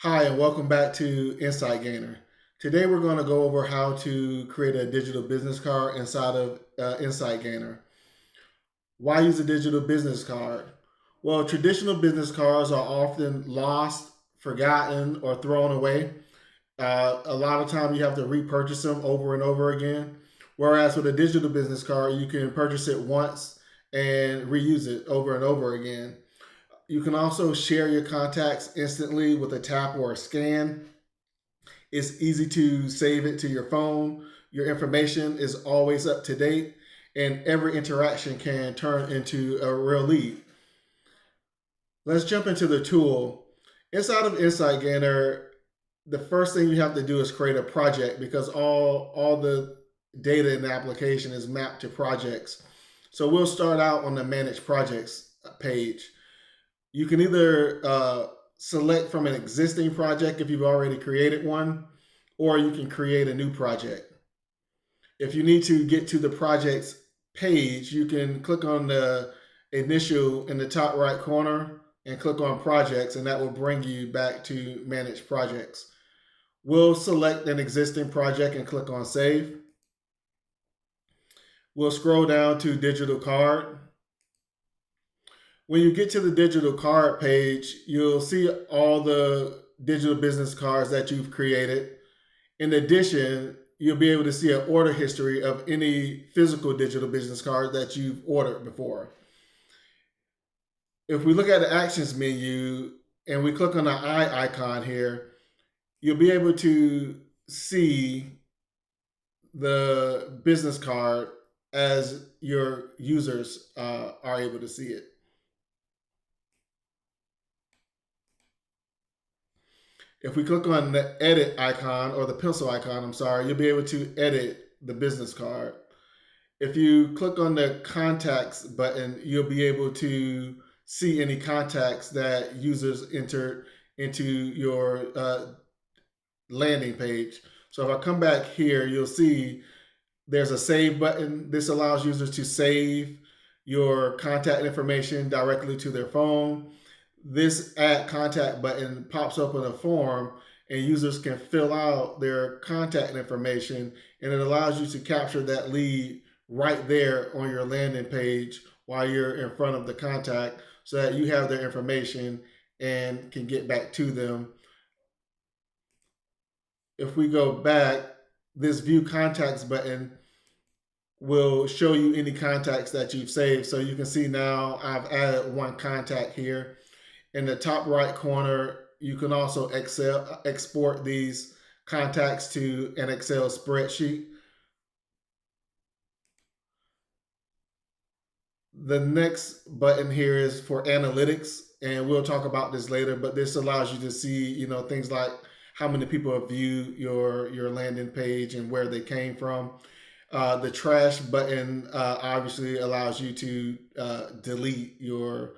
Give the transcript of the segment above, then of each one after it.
Hi, and welcome back to Insight Gainer. Today, we're going to go over how to create a digital business card inside of Insight Gainer. Why use a digital business card? Well, traditional business cards are often lost, forgotten, or thrown away. A lot of time, you have to repurchase them over and over again. Whereas with a digital business card, you can purchase it once and reuse it over and over again. You can also share your contacts instantly with a tap or a scan. It's easy to save it to your phone. Your information is always up to date, and every interaction can turn into a real lead. Let's jump into the tool. Inside of Insight Gainer, the first thing you have to do is create a project because all the data in the application is mapped to projects. So we'll start out on the Manage Projects page. You can either select from an existing project if you've already created one, or you can create a new project. If you need to get to the project's page, you can click on the initial in the top right corner and click on projects, and that will bring you back to manage projects. We'll select an existing project and click on save. We'll scroll down to digital card. When you get to the digital card page, you'll see all the digital business cards that you've created. In addition, you'll be able to see an order history of any physical digital business card that you've ordered before. If we look at the actions menu and we click on the eye icon here, you'll be able to see the business card as your users are able to see it. If we click on the edit icon or the pencil icon, I'm sorry, you'll be able to edit the business card. If you click on the contacts button, you'll be able to see any contacts that users entered into your landing page. So if I come back here, you'll see there's a save button. This allows users to save your contact information directly to their phone. This add contact button pops up in a form and users can fill out their contact information, and it allows you to capture that lead right there on your landing page while you're in front of the contact so that you have their information and can get back to them. If we go back, this view contacts button will show you any contacts that you've saved. So you can see now I've added one contact here. In the top right corner, you can also export these contacts to an Excel spreadsheet. The next button here is for analytics, and we'll talk about this later, but this allows you to see, things like how many people have viewed your landing page and where they came from. The trash button obviously allows you to delete your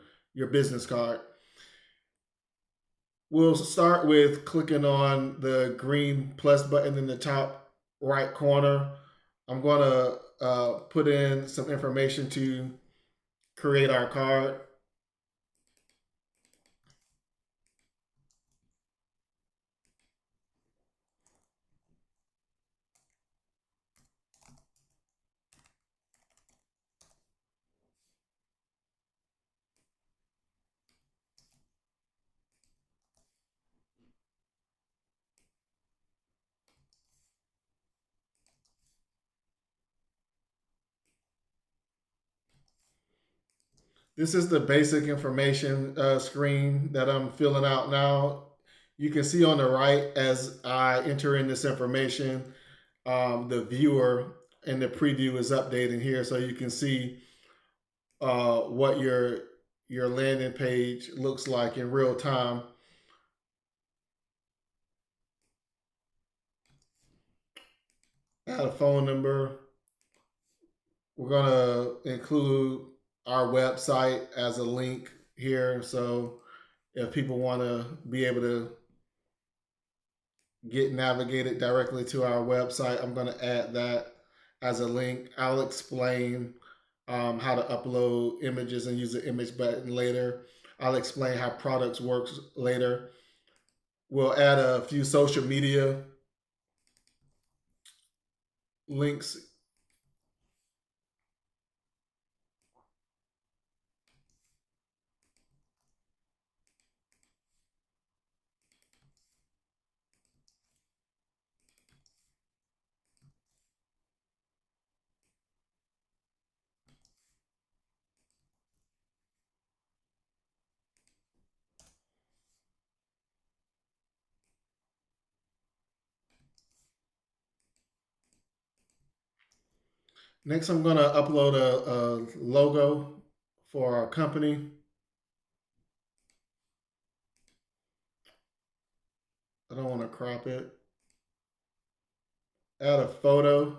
business card. We'll start with clicking on the green plus button in the top right corner. I'm going to put in some information to create our card. This is the basic information screen that I'm filling out now. You can see on the right as I enter in this information, the viewer and the preview is updating here, so you can see what your landing page looks like in real time. Add a phone number. We're going to include our website as a link here. So if people want to be able to get navigated directly to our website, I'm going to add that as a link. I'll explain how to upload images and use the image button later. I'll explain how products works later. We'll add a few social media links. Next, I'm going to upload a logo for our company. I don't want to crop it. Add a photo.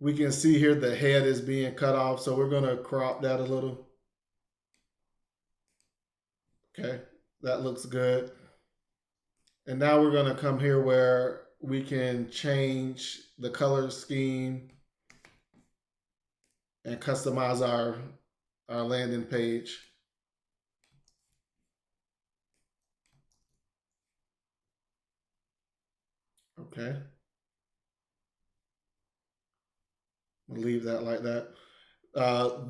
We can see here the head is being cut off, so we're going to crop that a little. Okay, that looks good. And now we're going to come here where we can change the color scheme and customize our landing page. Okay, we'll leave that like that.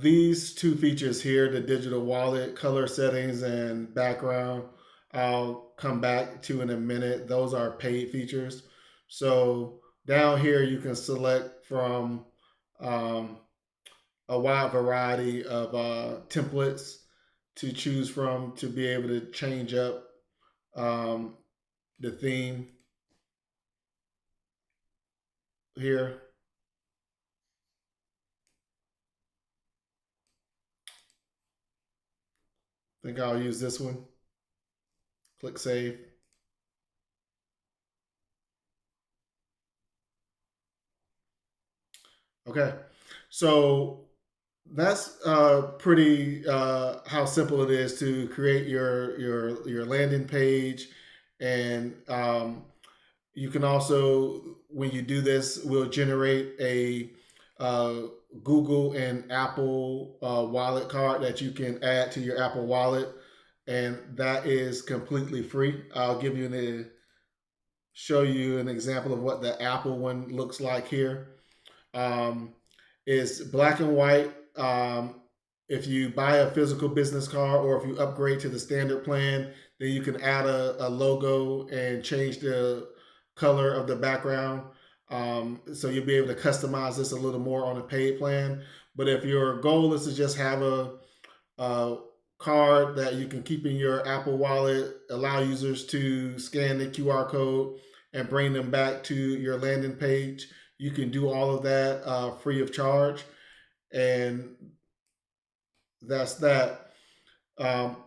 These two features here, the digital wallet, color settings, and background, I'll come back to in a minute. Those are paid features. So down here, you can select from um, a wide variety of templates to choose from to be able to change up um, the theme here. I think I'll use this one. Click save. Okay, so that's pretty how simple it is to create your landing page, and you can also, when you do this, will generate a uh, Google and Apple wallet card that you can add to your Apple Wallet, and that is completely free. I'll give you show you an example of what the Apple one looks like here. Um, is black and white. If you buy a physical business card or if you upgrade to the standard plan, then you can add a logo and change the color of the background. So you'll be able to customize this a little more on a paid plan. But if your goal is to just have a card that you can keep in your Apple Wallet, allow users to scan the QR code and bring them back to your landing page, you can do all of that free of charge. And that's that. Um,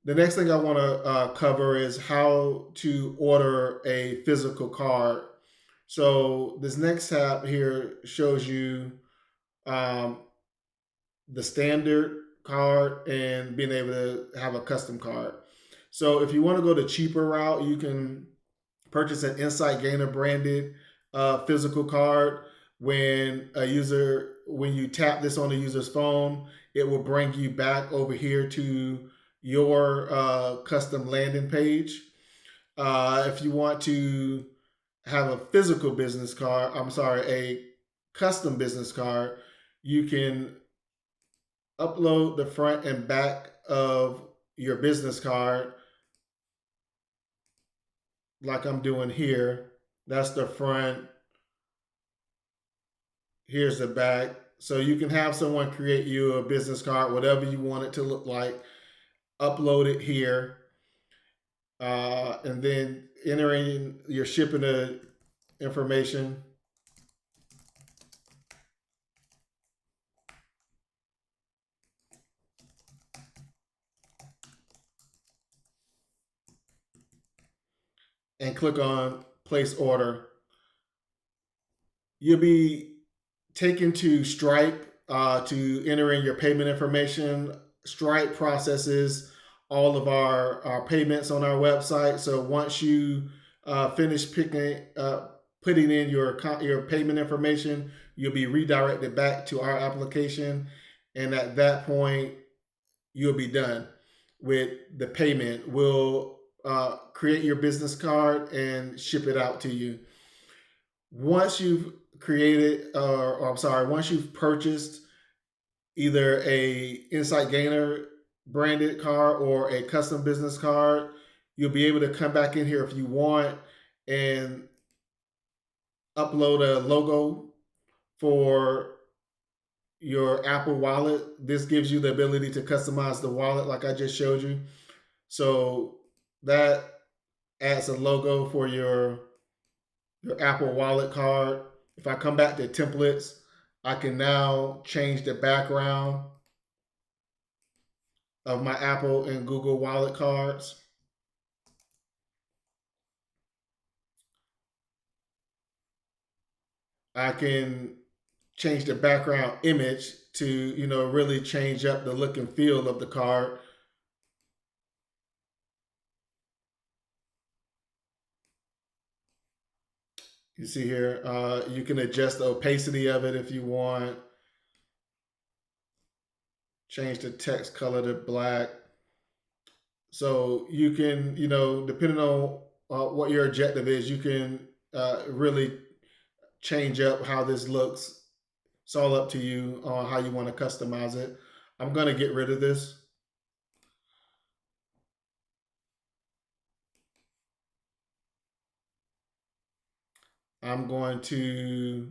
the next thing I want to cover is how to order a physical card. So this next tab here shows you um, the standard card and being able to have a custom card. So if you want to go the cheaper route, you can purchase an Insight Gainer branded physical card. When you tap this on the user's phone, it will bring you back over here to your custom landing page. If you want to have a physical business card, I'm sorry, a custom business card, you can upload the front and back of your business card like I'm doing here. That's the front. Here's the back. So you can have someone create you a business card, whatever you want it to look like, upload it here, and then entering your shipping information. And click on place order. You'll be taken to Stripe to enter in your payment information. Stripe processes all of our payments on our website. So once you finish putting in your payment information, you'll be redirected back to our application, and at that point, you'll be done. with the payment. We'll create your business card and ship it out to you. Once you've created, or I'm sorry, once you've purchased either a Insight Gainer branded card or a custom business card, you'll be able to come back in here if you want and upload a logo for your Apple Wallet. This gives you the ability to customize the wallet like I just showed you. So that adds a logo for your Apple Wallet card. If I come back to templates, I can now change the background of my Apple and Google Wallet cards. I can change the background image to, really change up the look and feel of the card. You see here, you can adjust the opacity of it if you want. Change the text color to black. So you can, depending on what your objective is, you can really change up how this looks. It's all up to you on how you want to customize it. I'm going to get rid of this. I'm going to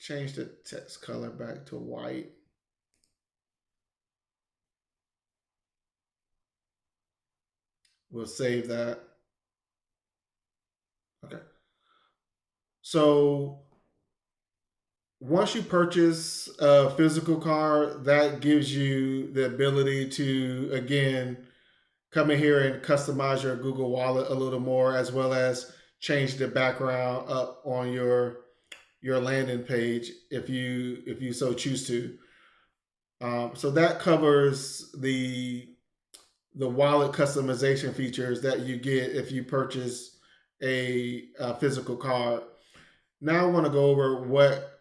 change the text color back to white. We'll save that. Okay. So once you purchase a physical card, that gives you the ability to, again, come in here and customize your Google Wallet a little more, as well as change the background up on your landing page if you so choose to. So that covers the wallet customization features that you get if you purchase a physical card. Now I want to go over what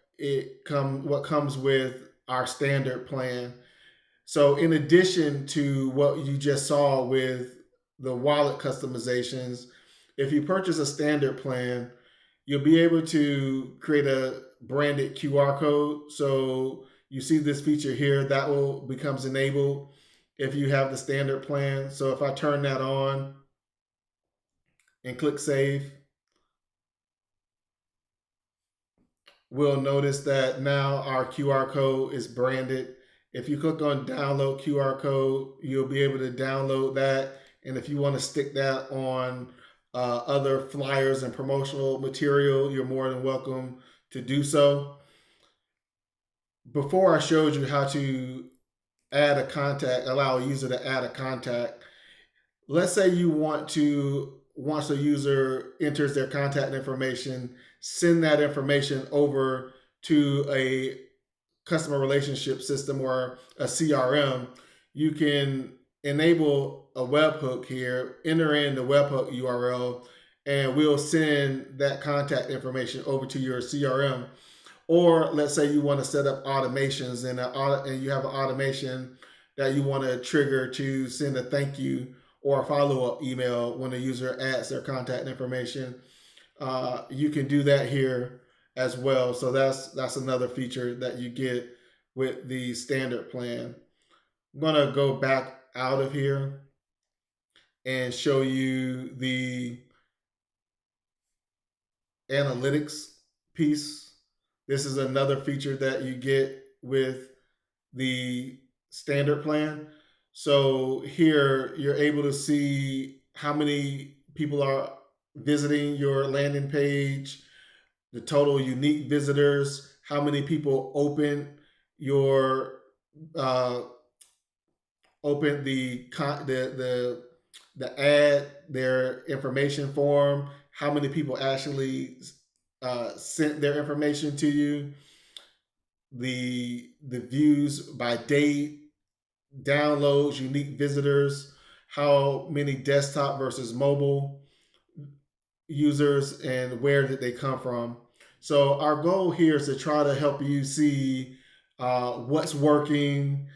comes with our standard plan. So in addition to what you just saw with the wallet customizations, if you purchase a standard plan, you'll be able to create a branded QR code. So you see this feature here that will becomes enabled if you have the standard plan. So if I turn that on and click save, we'll notice that now our QR code is branded. If you click on download QR code, you'll be able to download that. And if you want to stick that on other flyers and promotional material, you're more than welcome to do so. Before I showed you how to add a contact, allow a user to add a contact. Let's say you once a user enters their contact information, send that information over to a customer relationship system or a CRM. You can enable a webhook here, enter in the webhook URL, and we'll send that contact information over to your CRM. Or let's say you want to set up automations and you have an automation that you want to trigger to send a thank you or a follow-up email when a user adds their contact information. You can do that here as well. So that's another feature that you get with the standard plan. I'm going to go back out of here and show you the analytics piece. This is another feature that you get with the standard plan. So here you're able to see how many people are visiting your landing page, the total unique visitors, how many people your uh, open the ad, their information form, how many people actually sent their information to you, the views by date, downloads, unique visitors, how many desktop versus mobile users, and where did they come from. So our goal here is to try to help you see what's working,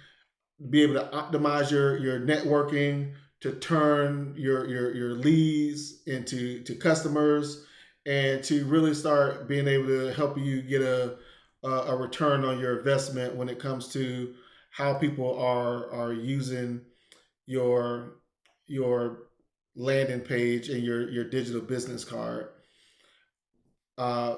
be able to optimize your networking, to turn your leads into customers, and to really start being able to help you get a return on your investment when it comes to how people are using your your landing page and your digital business card. Uh,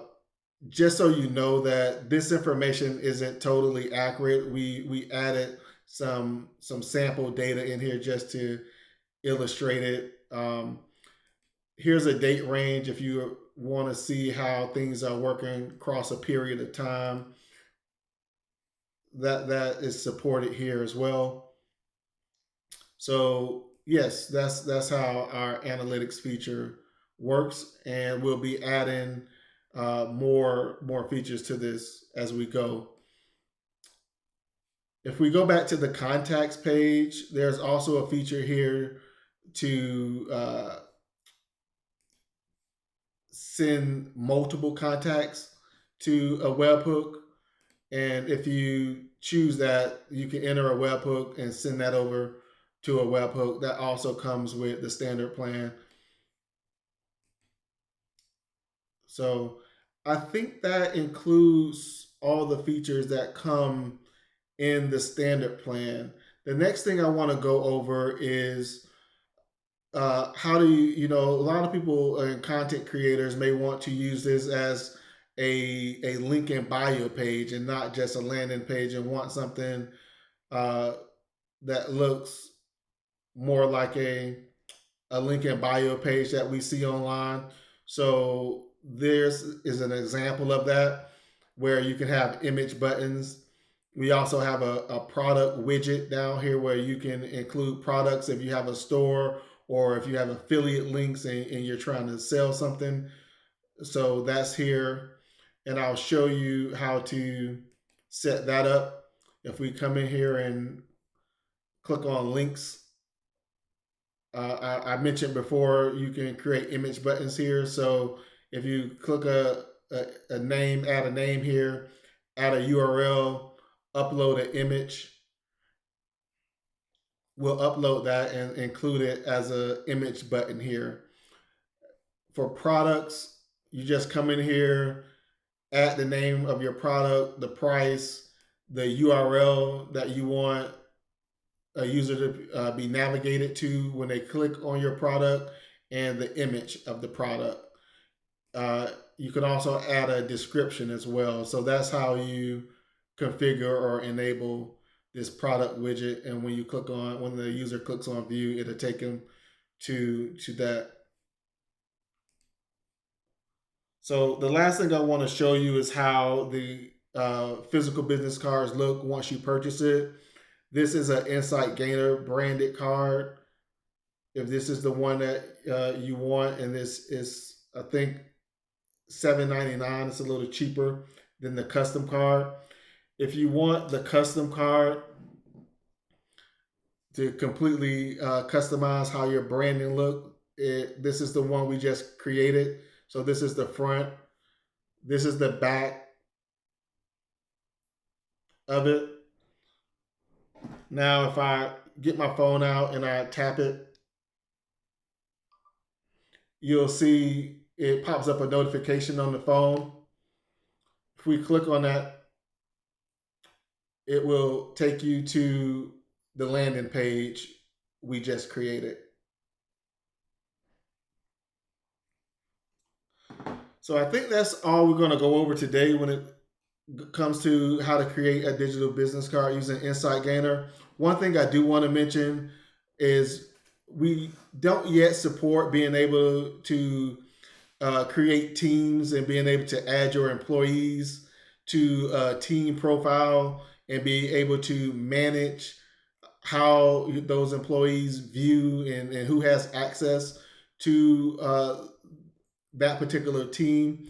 just so you know that this information isn't totally accurate, we added some sample data in here just to illustrate it. Here's a date range if you want to see how things are working across a period of time. That is supported here as well. So yes, that's how our analytics feature works, and we'll be adding more features to this as we go. If we go back to the contacts page, there's also a feature here to send multiple contacts to a webhook. And if you choose that, you can enter a webhook and send that over to a webhook. That also comes with the standard plan. So I think that includes all the features that come in the standard plan. The next thing I want to go over is how do a lot of people and content creators may want to use this as a link in bio page and not just a landing page, and want something uh, that looks more like a link in bio page that we see online. So there's is an example of that where you can have image buttons. We also have a product widget down here where you can include products if you have a store or if you have affiliate links and you're trying to sell something. So that's here. And I'll show you how to set that up. If we come in here and click on links, I mentioned before you can create image buttons here. So if you click a name, add a name here, add a URL, upload an image, we'll upload that and include it as a image button here. For products, you just come in here, add the name of your product, the price, the URL that you want a user to be navigated to when they click on your product, and the image of the product. You can also add a description as well. So that's how you configure or enable this product widget. And when the user clicks on view, it'll take them to that. So the last thing I want to show you is how the physical business cards look once you purchase it. This is an Insight Gainer branded card. If this is the one that you want, and this is, I think, $7.99. It's a little cheaper than the custom card. If you want the custom card to completely customize how your branding look, this is the one we just created. So this is the front. This is the back of it. Now, if I get my phone out and I tap it, you'll see it pops up a notification on the phone. If we click on that, it will take you to the landing page we just created. So I think that's all we're going to go over today when it comes to how to create a digital business card using Insight Gainer. One thing I do want to mention is we don't yet support being able to create teams and being able to add your employees to a team profile and be able to manage how those employees view and who has access to that particular team.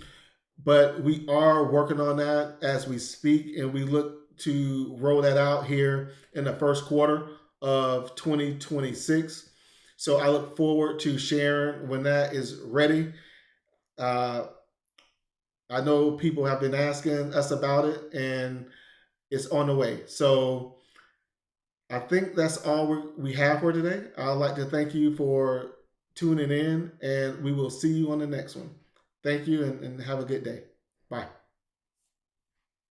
But we are working on that as we speak, and we look to roll that out here in the first quarter of 2026. So I look forward to sharing when that is ready. Uh, I know people have been asking us about it, and it's on the way. So I think that's all we have for today. I'd like to thank you for tuning in, and we will see you on the next one. Thank you, and have a good day. Bye.